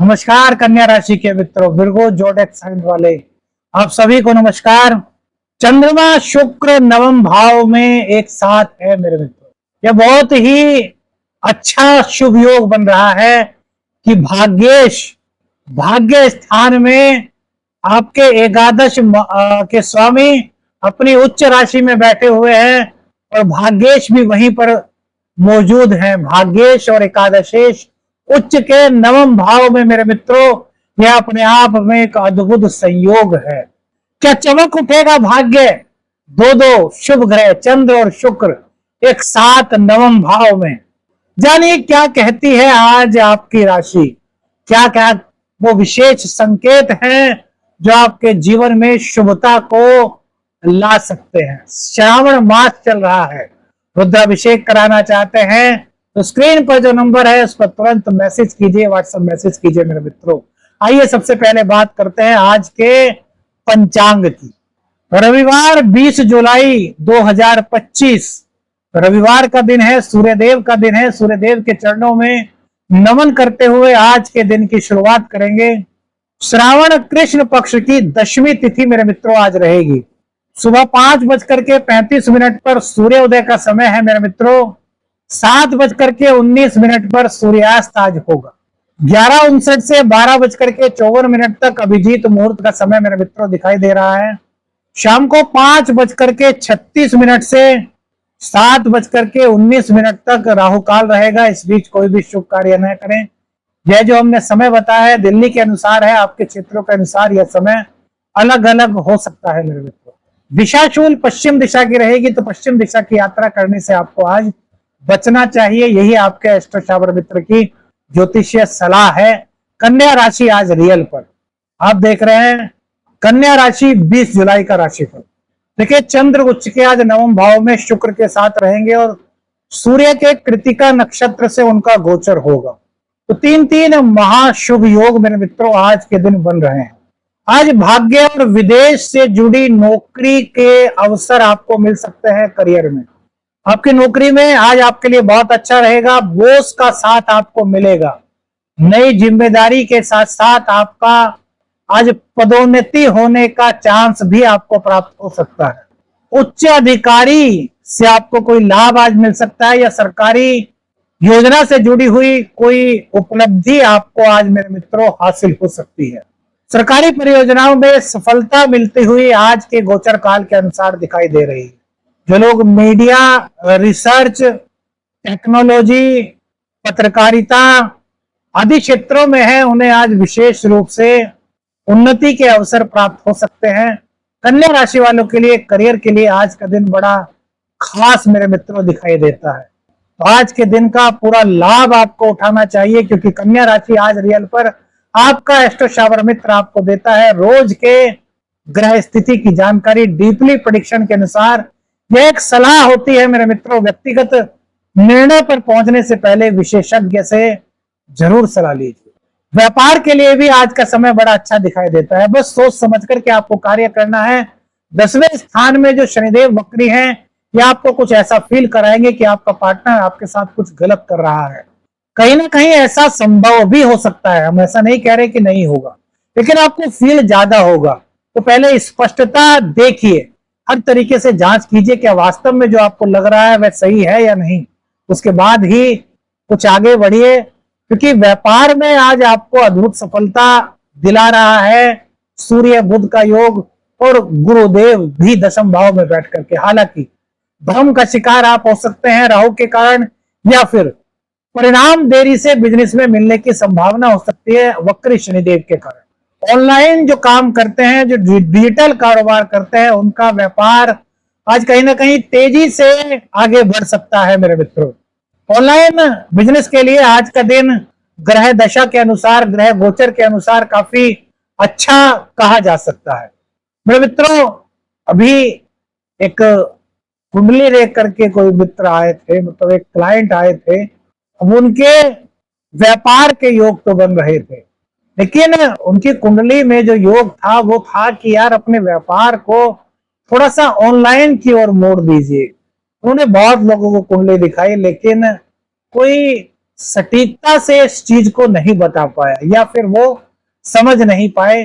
नमस्कार कन्या राशि के मित्रों, विर्गो जोडेक साइन वाले आप सभी को नमस्कार। चंद्रमा शुक्र नवम भाव में एक साथ है मेरे मित्रों। यह बहुत ही अच्छा शुभ योग बन रहा है कि भाग्य स्थान में आपके एकादश के स्वामी अपनी उच्च राशि में बैठे हुए हैं और भाग्येश भी वहीं पर मौजूद हैं। भाग्येश और एकादशेश उच्च के नवम भाव में मेरे मित्रों, यह अपने आप में एक अद्भुत संयोग है। क्या चमक उठेगा भाग्य। दो शुभ ग्रह चंद्र और शुक्र एक साथ नवम भाव में। जानिए क्या कहती है आज आपकी राशि, क्या क्या वो विशेष संकेत हैं जो आपके जीवन में शुभता को ला सकते हैं। श्रावण मास चल रहा है, रुद्राभिषेक कराना चाहते हैं तो स्क्रीन पर जो नंबर है उस पर तुरंत मैसेज कीजिए, व्हाट्सएप मैसेज कीजिए मेरे मित्रों। आइए सबसे पहले बात करते हैं आज के पंचांग की। रविवार 20 जुलाई 2025 रविवार का दिन है, सूर्यदेव का दिन है। सूर्यदेव के चरणों में नमन करते हुए आज के दिन की शुरुआत करेंगे। श्रावण कृष्ण पक्ष की दशमी तिथि मेरे मित्रों आज रहेगी। सुबह 5:35 पर सूर्योदय का समय है मेरे मित्रों। 7:19 पर सूर्यास्त आज होगा। 11:59 से 12:54 तक अभिजीत मुहूर्त का समय मेरे मित्रों दिखाई दे रहा है। शाम को 5:36 से 7:19 तक राहु काल रहेगा। इस बीच कोई भी शुभ कार्य न करें। यह जो हमने समय बताया है दिल्ली के अनुसार है, आपके क्षेत्रों के अनुसार यह समय अलग अलग हो सकता है मेरे मित्रों। दिशाशूल पश्चिम दिशा की रहेगी, तो पश्चिम दिशा की यात्रा करने से आपको आज बचना चाहिए। यही आपके एस्ट्रो शावर मित्र की ज्योतिषीय सलाह है। कन्या राशि आज रियल पर आप देख रहे हैं। कन्या राशि 20 जुलाई का राशिफल देखिए। चंद्र उच्च के आज नवम भाव में शुक्र के साथ रहेंगे और सूर्य के कृतिका नक्षत्र से उनका गोचर होगा। तो तीन महाशुभ योग मेरे मित्रों आज के दिन बन रहे हैं। आज भाग्य और विदेश से जुड़ी नौकरी के अवसर आपको मिल सकते हैं। करियर में आपकी नौकरी में आज आपके लिए बहुत अच्छा रहेगा। बॉस का साथ आपको मिलेगा। नई जिम्मेदारी के साथ साथ आपका आज पदोन्नति होने का चांस भी आपको प्राप्त हो सकता है। उच्च अधिकारी से आपको कोई लाभ आज मिल सकता है या सरकारी योजना से जुड़ी हुई कोई उपलब्धि आपको आज मेरे मित्रों हासिल हो सकती है। सरकारी परियोजनाओं में सफलता मिलती हुई आज के गोचर काल के अनुसार दिखाई दे रही है। जो लोग मीडिया, रिसर्च, टेक्नोलॉजी, पत्रकारिता आदि क्षेत्रों में है, उन्हें आज विशेष रूप से उन्नति के अवसर प्राप्त हो सकते हैं। कन्या राशि वालों के लिए करियर के लिए आज का दिन बड़ा खास मेरे मित्रों दिखाई देता है। तो आज के दिन का पूरा लाभ आपको उठाना चाहिए, क्योंकि कन्या राशि आज रियल पर आपका एस्ट्रो शावर मित्र आपको देता है रोज के ग्रह स्थिति की जानकारी। डीपली प्रेडिक्शन के अनुसार यह एक सलाह होती है मेरे मित्रों। व्यक्तिगत निर्णय पर पहुंचने से पहले विशेषज्ञ से जरूर सलाह लीजिए। व्यापार के लिए भी आज का समय बड़ा अच्छा दिखाई देता है। बस सोच समझ करके आपको कार्य करना है। 10वें स्थान में जो शनिदेव वक्री हैं, ये आपको कुछ ऐसा फील कराएंगे कि आपका पार्टनर आपके साथ कुछ गलत कर रहा है। कहीं ना कहीं ऐसा संभव भी हो सकता है, हम ऐसा नहीं कह रहे कि नहीं होगा, लेकिन आपको फील ज्यादा होगा। तो पहले स्पष्टता देखिए, हर तरीके से जांच कीजिए क्या वास्तव में जो आपको लग रहा है वह सही है या नहीं। उसके बाद ही कुछ आगे बढ़िए, क्योंकि व्यापार में आज आपको अद्भुत सफलता दिला रहा है सूर्य बुध का योग और गुरुदेव भी दशम भाव में बैठ करके। हालांकि भ्रम का शिकार आप हो सकते हैं राहु के कारण, या फिर परिणाम देरी से बिजनेस में मिलने की संभावना हो सकती है वक्री शनिदेव के कारण। ऑनलाइन जो काम करते हैं, जो डिजिटल कारोबार करते हैं, उनका व्यापार आज कहीं ना कहीं तेजी से आगे बढ़ सकता है मेरे मित्रों। ऑनलाइन बिजनेस के लिए आज का दिन ग्रह दशा के अनुसार, ग्रह गोचर के अनुसार काफी अच्छा कहा जा सकता है मेरे मित्रों। अभी एक कुंडली देख करके कोई मित्र आए थे, मतलब एक क्लाइंट आए थे। अब उनके व्यापार के योग तो बन रहे थे, लेकिन उनकी कुंडली में जो योग था वो था कि यार अपने व्यापार को थोड़ा सा ऑनलाइन की ओर मोड़ दीजिए। उन्होंने बहुत लोगों को कुंडली दिखाई, लेकिन कोई सटीकता से इस चीज को नहीं बता पाया या फिर वो समझ नहीं पाए,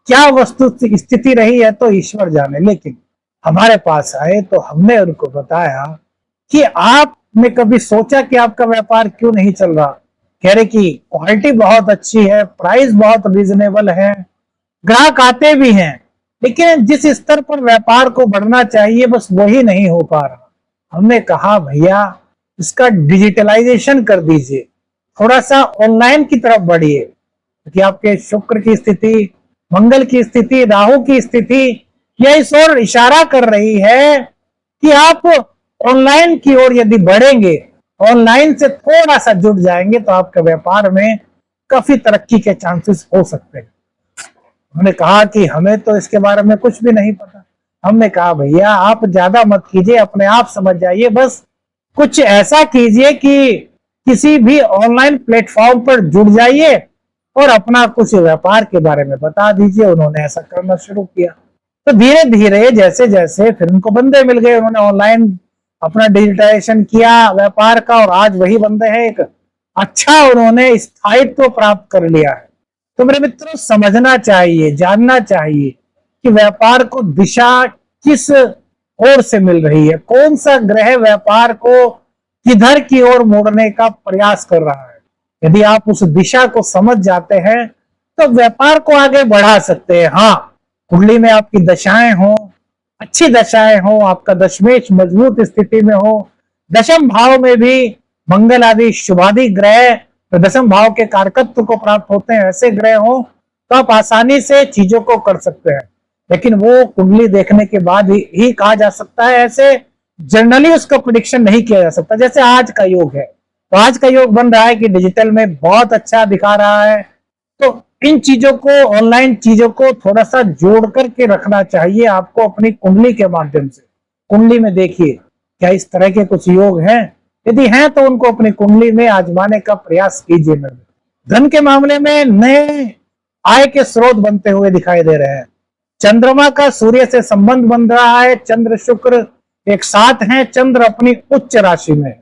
क्या वस्तु स्थिति रही है तो ईश्वर जाने। लेकिन हमारे पास आए तो हमने उनको बताया कि आपने कभी सोचा कि आपका व्यापार क्यों नहीं चल रहा। कह रहे कि क्वालिटी बहुत अच्छी है, प्राइस बहुत रीजनेबल है, ग्राहक आते भी हैं, लेकिन जिस स्तर पर व्यापार को बढ़ना चाहिए बस वही नहीं हो पा रहा। हमने कहा भैया इसका डिजिटलाइजेशन कर दीजिए, थोड़ा सा ऑनलाइन की तरफ बढ़िए, क्योंकि आपके शुक्र की स्थिति, मंगल की स्थिति, राहु की स्थिति यह इस ओर इशारा कर रही है कि आप ऑनलाइन की ओर यदि बढ़ेंगे, ऑनलाइन से थोड़ा सा जुड़ जाएंगे तो आपके व्यापार में काफी तरक्की के चांसेस हो सकते हैं। उन्होंने कहा कि हमें तो इसके बारे में कुछ भी नहीं पता। हमने कहा भैया आप ज्यादा मत कीजिए, अपने आप समझ जाइए, बस कुछ ऐसा कीजिए कि किसी भी ऑनलाइन प्लेटफॉर्म पर जुड़ जाइए और अपना कुछ व्यापार के बारे में बता दीजिए। उन्होंने ऐसा करना शुरू किया तो धीरे धीरे जैसे जैसे फिर उनको बंदे मिल गए, उन्होंने ऑनलाइन अपना डिजिटाइजेशन किया व्यापार का और आज वही बंदे हैं, एक अच्छा उन्होंने स्थायित्व प्राप्त कर लिया है। तो मेरे मित्रों समझना चाहिए, जानना चाहिए कि व्यापार को दिशा किस ओर से मिल रही है, कौन सा ग्रह व्यापार को किधर की ओर मोड़ने का प्रयास कर रहा है। यदि आप उस दिशा को समझ जाते हैं तो व्यापार को आगे बढ़ा सकते हैं। हाँ, कुंडली में आपकी दशाएं हो, अच्छी दशाएं हो, आपका दशमेश मजबूत स्थिति में हो, दशम भाव में भी मंगल आदि शुभादि ग्रह तो दशम भाव के कारकत्व को प्राप्त होते हैं, ऐसे ग्रह हो तो आप आसानी से चीजों को कर सकते हैं। लेकिन वो कुंडली देखने के बाद ही कहा जा सकता है, ऐसे जनरली उसका प्रेडिक्शन नहीं किया जा सकता। जैसे आज का योग है तो आज का योग बन रहा है कि डिजिटल में बहुत अच्छा दिखा रहा है, तो इन चीजों को, ऑनलाइन चीजों को थोड़ा सा जोड़ करके रखना चाहिए आपको अपनी कुंडली के माध्यम से। कुंडली में देखिए क्या इस तरह के कुछ योग हैं, यदि हैं तो उनको अपनी कुंडली में आजमाने का प्रयास कीजिए। धन के मामले में नए आय के स्रोत बनते हुए दिखाई दे रहे हैं। चंद्रमा का सूर्य से संबंध बन रहा है, चंद्र शुक्र एक साथ हैं, चंद्र अपनी उच्च राशि में,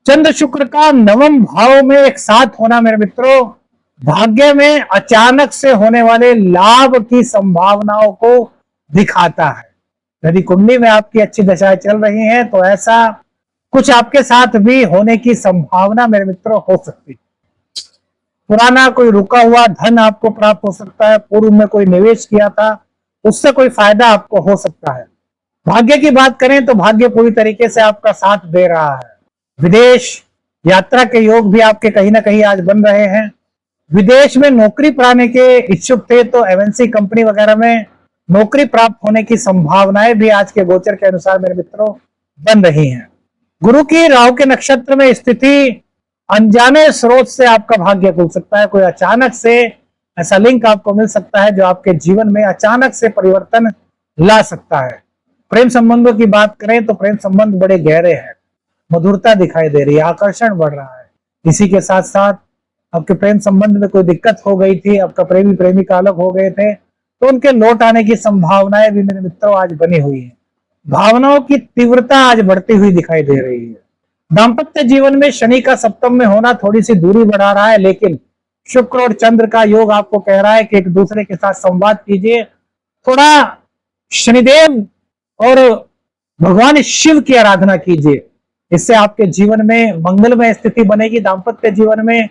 चंद्र शुक्र का नवम भाव में एक साथ होना मेरे मित्रों भाग्य में अचानक से होने वाले लाभ की संभावनाओं को दिखाता है। यदि कुंडली में आपकी अच्छी दशाएं चल रही हैं तो ऐसा कुछ आपके साथ भी होने की संभावना मेरे मित्रों हो सकती है। पुराना कोई रुका हुआ धन आपको प्राप्त हो सकता है, पूर्व में कोई निवेश किया था उससे कोई फायदा आपको हो सकता है। भाग्य की बात करें तो भाग्य पूरी तरीके से आपका साथ दे रहा है। विदेश यात्रा के योग भी आपके कहीं ना कहीं आज बन रहे हैं। विदेश में नौकरी पाने के इच्छुक थे तो एमएनसी कंपनी वगैरह में नौकरी प्राप्त होने की संभावनाएं भी आज के गोचर के अनुसार मेरे मित्रों बन रही हैं। गुरु की राहु के नक्षत्र में स्थिति अनजाने स्रोत से आपका भाग्य खुल सकता है। कोई अचानक से ऐसा लिंक आपको मिल सकता है जो आपके जीवन में अचानक से परिवर्तन ला सकता है। प्रेम संबंधों की बात करें तो प्रेम संबंध बड़े गहरे हैं, मधुरता दिखाई दे रही है, आकर्षण बढ़ रहा है। इसी के साथ साथ आपके प्रेम संबंध में कोई दिक्कत हो गई थी, आपका प्रेमी प्रेमिका अलग हो गए थे, तो उनके लौट आने की संभावनाएं भी मेरे मित्रों आज बनी हुई है। भावनाओं की तीव्रता आज बढ़ती हुई दिखाई दे रही है। दाम्पत्य जीवन में शनि का सप्तम में होना थोड़ी सी दूरी बढ़ा रहा है, लेकिन शुक्र और चंद्र का योग आपको कह रहा है कि एक दूसरे के साथ संवाद कीजिए, थोड़ा शनिदेव और भगवान शिव की आराधना कीजिए। इससे आपके जीवन में मंगलमय स्थिति बनेगी। दाम्पत्य जीवन में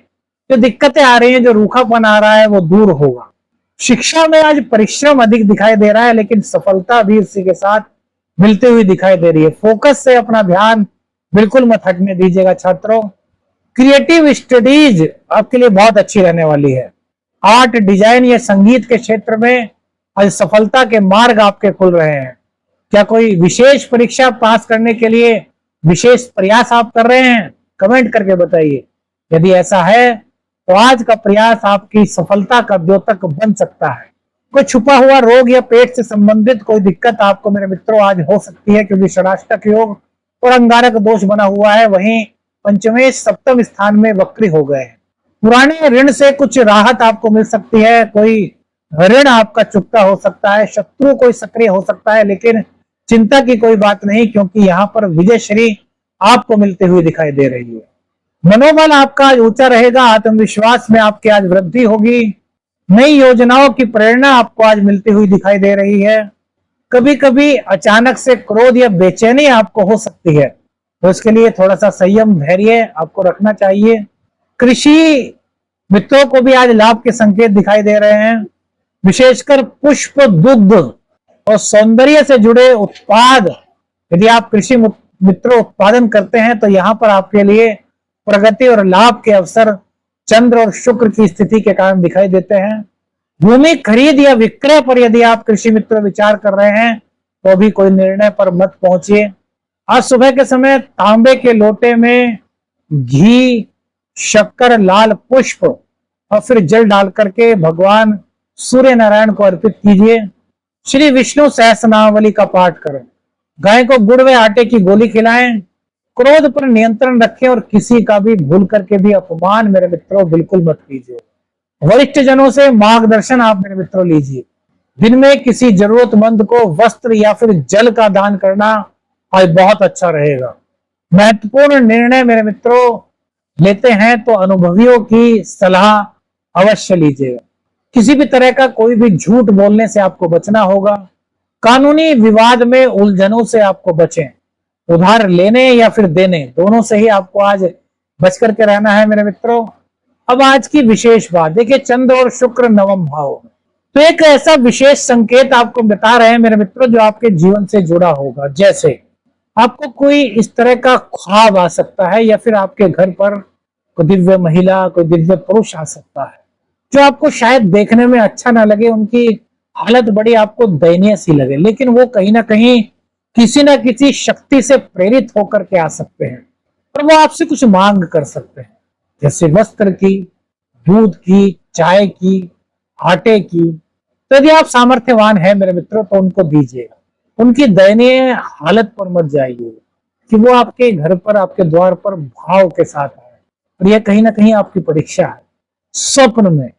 जो दिक्कतें आ रही हैं, जो रूखापन आ रहा है वो दूर होगा। शिक्षा में आज परिश्रम अधिक दिखाई दे रहा है, लेकिन सफलता भी इसी के साथ मिलती हुई दिखाई दे रही है। फोकस से अपना ध्यान बिल्कुल मत हटने दीजिएगा छात्रों। क्रिएटिव स्टडीज आपके लिए बहुत अच्छी रहने वाली है। आर्ट, डिजाइन या संगीत के क्षेत्र में आज सफलता के मार्ग आपके खुल रहे हैं। क्या कोई विशेष परीक्षा पास करने के लिए विशेष प्रयास आप कर रहे हैं? कमेंट करके बताइए। यदि ऐसा है तो आज का प्रयास आपकी सफलता का द्योतक बन सकता है। कोई छुपा हुआ रोग या पेट से संबंधित कोई दिक्कत आपको मेरे मित्रों आज हो सकती है, क्योंकि षडाष्टक योग और अंगारक दोष बना हुआ है। वहीं पंचमेश सप्तम स्थान में वक्री हो गए हैं। पुराने ऋण से कुछ राहत आपको मिल सकती है। कोई ऋण आपका चुकता हो सकता है, शत्रु कोई सक्रिय हो सकता है, लेकिन चिंता की कोई बात नहीं, क्योंकि यहाँ पर विजय श्री आपको मिलते हुए दिखाई दे रही है। मनोबल आपका आज ऊंचा रहेगा, आत्मविश्वास में आपकी आज वृद्धि होगी, नई योजनाओं की प्रेरणा आपको आज मिलती हुई दिखाई दे रही है। कभी कभी अचानक से क्रोध या बेचैनी आपको हो सकती है, तो इसके लिए थोड़ा सा संयम धैर्य आपको रखना चाहिए। कृषि मित्रों को भी आज लाभ के संकेत दिखाई दे रहे हैं, विशेषकर पुष्प, दुग्ध और सौंदर्य से जुड़े उत्पाद यदि आप कृषि मित्रों उत्पादन करते हैं तो यहाँ पर आपके लिए प्रगति और लाभ के अवसर चंद्र और शुक्र की स्थिति के कारण दिखाई देते हैं। भूमि खरीद या विक्रय पर यदि आप कृषि मित्र विचार कर रहे हैं तो भी कोई निर्णय पर मत पहुंचिए। आज सुबह के समय तांबे के लोटे में घी, शक्कर, लाल पुष्प और फिर जल डाल करके भगवान सूर्य नारायण को अर्पित कीजिए। श्री विष्णु सहस्रनामावली का पाठ करें, गाय को गुड़ व आटे की गोली खिलाएं, क्रोध पर नियंत्रण रखें और किसी का भी भूल करके भी अपमान मेरे मित्रों बिल्कुल मत कीजिए। वरिष्ठ जनों से मार्गदर्शन आप मेरे मित्रों लीजिए। दिन में किसी जरूरतमंद को वस्त्र या फिर जल का दान करना आज बहुत अच्छा रहेगा। महत्वपूर्ण निर्णय मेरे मित्रों लेते हैं तो अनुभवियों की सलाह अवश्य लीजिएगा। किसी भी तरह का कोई भी झूठ बोलने से आपको बचना होगा। कानूनी विवाद में उलझनों से आपको बचें। उधार लेने या फिर देने दोनों से ही आपको आज बच करके रहना है मेरे मित्रों। अब आज की विशेष बात देखिए, चंद्र और शुक्र नवम भाव, तो एक ऐसा विशेष संकेत आपको बता रहे हैं मेरे मित्रों जो आपके जीवन से जुड़ा होगा। जैसे आपको कोई इस तरह का ख्वाब आ सकता है या फिर आपके घर पर कोई दिव्य महिला, कोई दिव्य पुरुष आ सकता है जो आपको शायद देखने में अच्छा ना लगे, उनकी हालत बड़ी आपको दयनीय सी लगे, लेकिन वो कहीं ना कहीं किसी ना किसी शक्ति से प्रेरित होकर के आ सकते हैं और वो आपसे कुछ मांग कर सकते हैं, जैसे वस्त्र की, दूध की, चाय की, आटे की। तो यदि आप सामर्थ्यवान हैं मेरे मित्रों तो उनको दीजिएगा। उनकी दयनीय हालत पर मत जाइए कि वो आपके घर पर, आपके द्वार पर भाव के साथ आए, और यह कहीं ना कहीं आपकी परीक्षा है। स्वप्न में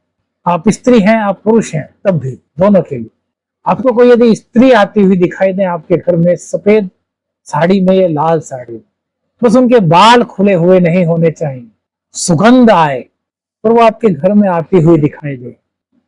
आप स्त्री हैं, आप पुरुष हैं, तब भी दोनों के लिए आपको कोई यदि स्त्री आती हुई दिखाई दे आपके घर में, सफेद साड़ी में या लाल साड़ी में, बस उनके बाल खुले हुए नहीं होने चाहिए, सुगंध आए और वो आपके घर में आती हुई दिखाई दे,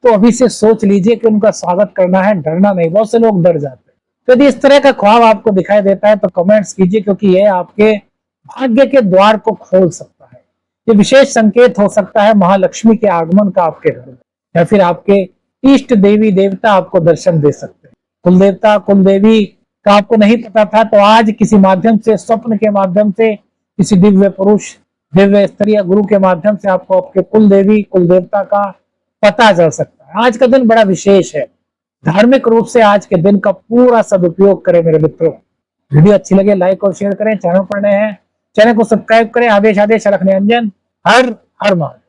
तो अभी से सोच लीजिए कि उनका स्वागत करना है, डरना नहीं। बहुत से लोग डर जाते हैं। तो यदि इस तरह का ख्वाब आपको दिखाई देता है तो कमेंट्स कीजिए, क्योंकि यह आपके भाग्य के द्वार को खोल सकता है। ये विशेष संकेत हो सकता है महालक्ष्मी के आगमन का आपके घर में, या फिर आपके इष्ट देवी देवता आपको दर्शन दे सकते हैं। कुल देवता, कुल देवी का आपको नहीं पता था तो आज किसी माध्यम से, स्वप्न के माध्यम से, किसी दिव्य पुरुष, दिव्य स्त्री या गुरु के माध्यम से आपको आपके कुल देवी, कुल देवता का पता चल सकता है। आज का दिन बड़ा विशेष है। धार्मिक रूप से आज के दिन का पूरा सदुपयोग करें मेरे मित्रों। वीडियो अच्छी लगे लाइक और शेयर करें। चैनल पर नए हैं चैनल को सब्सक्राइब करें। आदेश अलख निरंजन। हर हर महादेव।